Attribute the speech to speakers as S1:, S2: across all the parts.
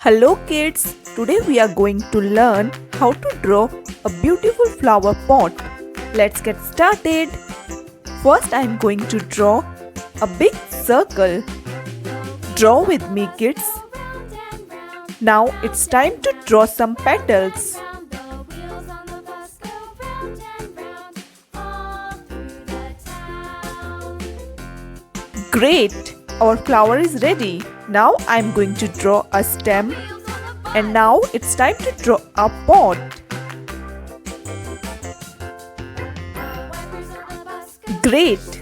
S1: Hello kids, today we are going to learn how to draw a beautiful flower pot. Let's get started. First I am going to draw a big circle. Draw with me kids. Now it's time to draw some petals. Great! Our flower is ready. Now I am going to draw a stem. And now it's time to draw a pot. Great!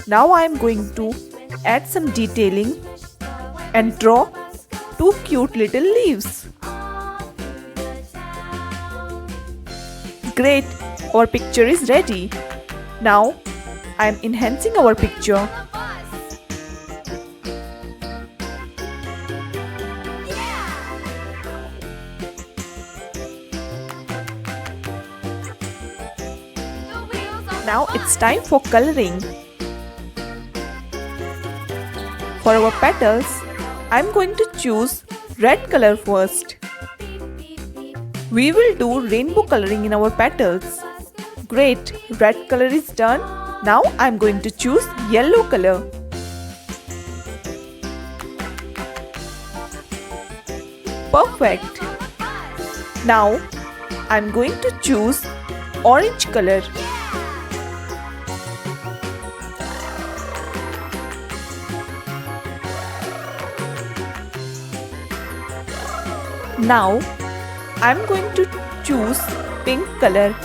S1: Now I am going to add some detailing and draw two cute little leaves. Great! Our picture is ready. Now I am enhancing our picture. Now it's time for coloring. For our petals, I'm going to choose red color first. We will do rainbow coloring in our petals. Great, red color is done. Now I'm going to choose yellow color. Perfect. Now I'm going to choose orange color. Now I'm going to choose pink color.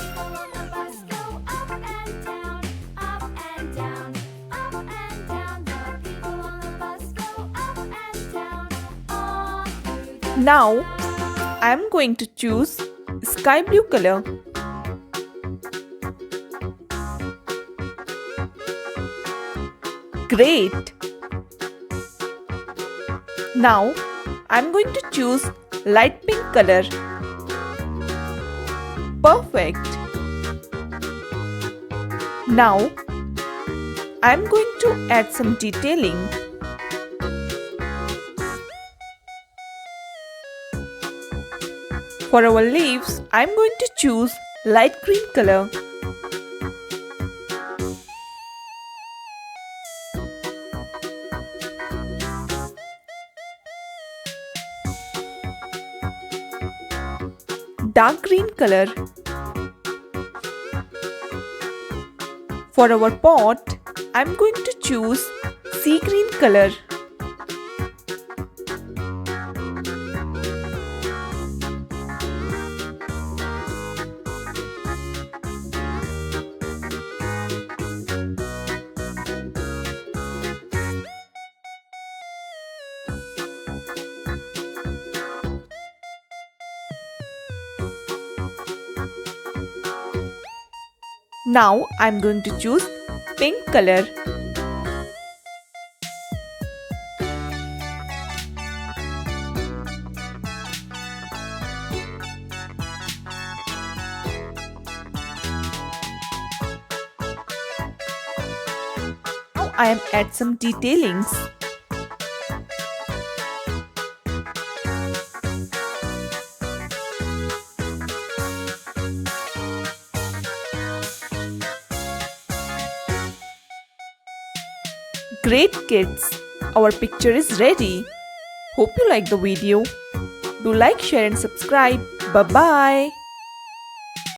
S1: Now I'm going to choose sky blue color. Great! Now I'm going to choose light pink color. Perfect. Now I'm going to add some detailing. For our leaves, I'm going to choose light green color. Dark green color. For our pot, I'm going to choose sea green color. Now I'm going to choose pink color. Now I am add some detailings. Great kids! Our picture is ready. Hope you like the video. Do like, share and subscribe. Bye-bye.